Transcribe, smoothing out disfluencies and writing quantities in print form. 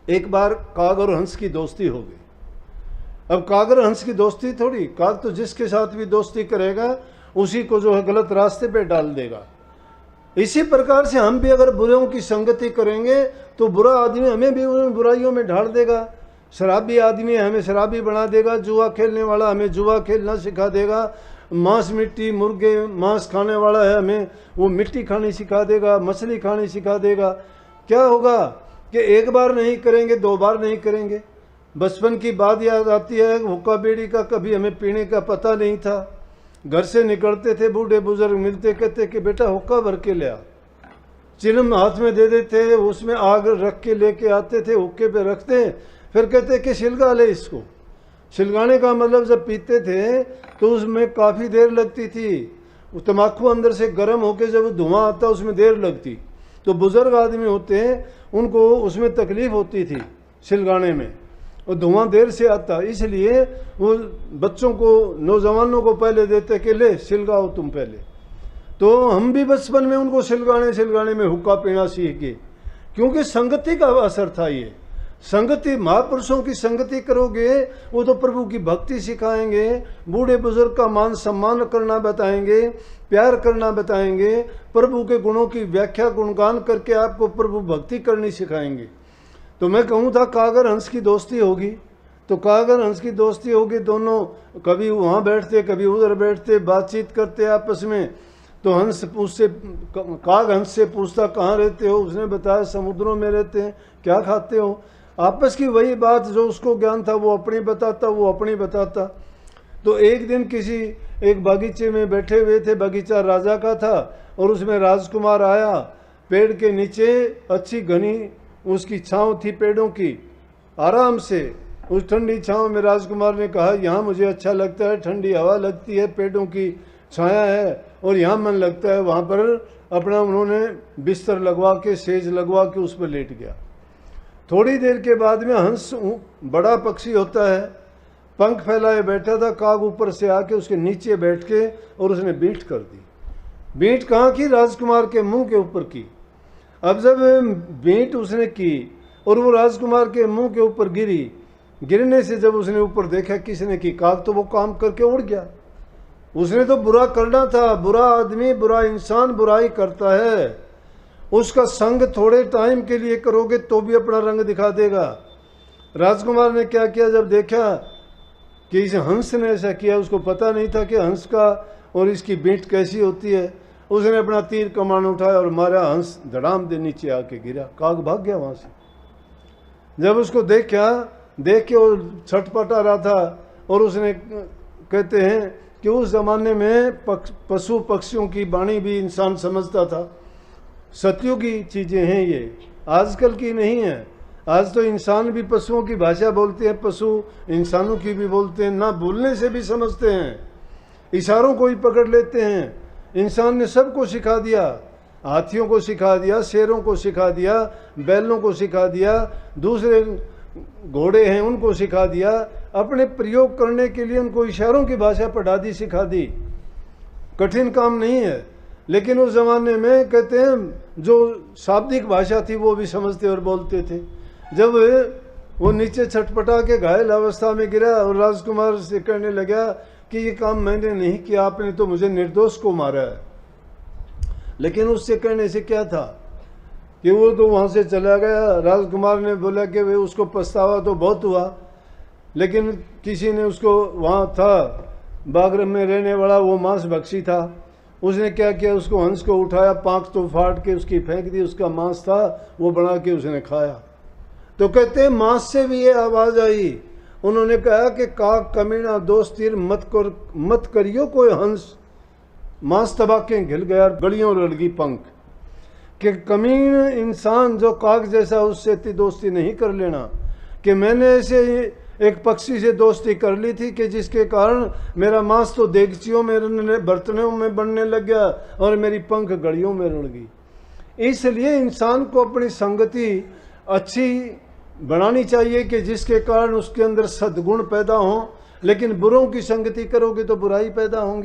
एक बार काग और हंस की दोस्ती हो गई। अब काग और हंस की दोस्ती थोड़ी, काग तो जिसके साथ भी दोस्ती करेगा उसी को जो है गलत रास्ते पे डाल देगा। इसी प्रकार से हम भी अगर बुरों की संगति करेंगे तो बुरा आदमी हमें भी उन बुराइयों में ढाल देगा। शराबी आदमी हमें शराबी बना देगा, जुआ खेलने वाला हमें जुआ खेलना सिखा देगा, मांस मिट्टी मुर्गे मांस खाने वाला है हमें वो मिट्टी खानी सिखा देगा, मछली खानी सिखा देगा। क्या होगा कि एक बार नहीं करेंगे, दो बार नहीं करेंगे। बचपन की बात याद आती है, हुक्का बीड़ी का कभी हमें पीने का पता नहीं था। घर से निकलते थे, बूढ़े बुजुर्ग मिलते कहते कि बेटा हुक्का भर के ले आ, चिलम हाथ में दे देते, उसमें आग रख के लेके आते थे, हुक्के पे रखते, फिर कहते कि छिलगा ले इसको। छिलगाने का मतलब जब पीते थे तो उसमें काफ़ी देर लगती थी, तम्बाकू अंदर से गर्म होकर जब धुआं आता उसमें देर लगती, तो बुजुर्ग आदमी होते हैं उनको उसमें तकलीफ होती थी छिलगाने में, और धुआं देर से आता, इसलिए वो बच्चों को नौजवानों को पहले देते कि ले छिलगाओ तुम पहले। तो हम भी बचपन में उनको छिलगाने में हुक्का पीना सीख गए, क्योंकि संगति का असर था। ये संगति, महापुरुषों की संगति करोगे वो तो प्रभु की भक्ति सिखाएंगे, बूढ़े बुजुर्ग का मान सम्मान करना बताएंगे, प्यार करना बताएंगे, प्रभु के गुणों की व्याख्या गुणगान करके आपको प्रभु भक्ति करनी सिखाएंगे। तो मैं कहूँ था कागर हंस की दोस्ती होगी, तो कागर हंस की दोस्ती होगी, दोनों कभी वहाँ बैठते कभी उधर बैठते, बातचीत करते आपस में। तो हंस पूछते, काग हंस से पूछता कहाँ रहते हो, उसने बताया समुद्रों में रहते हैं, क्या खाते हो। आपस की वही बात जो उसको ज्ञान था वो अपनी बताता, वो अपनी बताता। तो एक दिन किसी एक बागीचे में बैठे हुए थे, बगीचा राजा का था, और उसमें राजकुमार आया। पेड़ के नीचे अच्छी घनी उसकी छांव थी पेड़ों की, आराम से उस ठंडी छांव में राजकुमार ने कहा यहाँ मुझे अच्छा लगता है, ठंडी हवा लगती है, पेड़ों की छाया है और यहाँ मन लगता है। वहाँ पर अपना उन्होंने बिस्तर लगवा के, सेज लगवा के उस पर लेट गया। थोड़ी देर के बाद में हंस बड़ा पक्षी होता है, पंख फैलाए बैठा था, काग ऊपर से आके उसके नीचे बैठ के और उसने बीट कर दी। बीट कहाँ की? राजकुमार के मुंह के ऊपर की। अब जब बीट उसने की और वो राजकुमार के मुंह के ऊपर गिरी, गिरने से जब उसने ऊपर देखा किसने की, काग तो वो काम करके उड़ गया। उसने तो बुरा करना था, बुरा आदमी, बुरा इंसान बुराई करता है, उसका संग थोड़े टाइम के लिए करोगे तो भी अपना रंग दिखा देगा। राजकुमार ने क्या किया, जब देखा कि इस हंस ने ऐसा किया, उसको पता नहीं था कि हंस का और इसकी बीट कैसी होती है, उसने अपना तीर कमान उठाया और मारा, हंस धड़ाम दे नीचे आके गिरा, काग भाग गया वहाँ से। जब उसको देख के वो छटपटा रहा था, और उसने, कहते हैं कि उस ज़माने में पशु पक्षियों की वाणी भी इंसान समझता था। सतयुगी चीज़ें हैं ये, आजकल की नहीं है। आज तो इंसान भी पशुओं की भाषा बोलते हैं, पशु इंसानों की भी बोलते हैं, ना बोलने से भी समझते हैं, इशारों को ही पकड़ लेते हैं। इंसान ने सबको सिखा दिया, हाथियों को सिखा दिया, शेरों को सिखा दिया, बैलों को सिखा दिया, दूसरे घोड़े हैं उनको सिखा दिया, अपने प्रयोग करने के लिए उनको इशारों की भाषा पढ़ा दी, सिखा दी। कठिन काम नहीं है। लेकिन उस ज़माने में कहते हैं जो शाब्दिक भाषा थी वो भी समझते और बोलते थे। जब वो नीचे छटपटा के घायल अवस्था में गिरा और राजकुमार से कहने लगा कि ये काम मैंने नहीं किया, आपने तो मुझे निर्दोष को मारा है। लेकिन उससे कहने से क्या था कि वो तो वहाँ से चला गया। राजकुमार ने बोला कि वे उसको पछतावा तो बहुत हुआ, लेकिन किसी ने उसको, वहाँ था बागरम में रहने वाला वो मांस भक्षी था, उसने क्या किया, उसको हंस को उठाया, पाँख तो फाड़ के उसकी फेंक दी, उसका मांस था वो बना के उसने खाया। तो कहते हैं मांस से भी ये आवाज़ आई, उन्होंने कहा कि काग कमीना दोस्त तीर मत करियो कोई हंस, मांस तबाके घिल गया, गलियों रड़गी पंख। कि कमीन इंसान जो काग जैसा, उससे इतनी दोस्ती नहीं कर लेना। कि मैंने ऐसे एक पक्षी से दोस्ती कर ली थी कि जिसके कारण मेरा मांस तो देगचियों में, बर्तनों में बनने लग गया और मेरी पंख गड़ियों में रुड़ गई। इसलिए इंसान को अपनी संगति अच्छी बनानी चाहिए कि जिसके कारण उसके अंदर सद्गुण पैदा हों, लेकिन बुरों की संगति करोगे तो बुराई पैदा होंगी।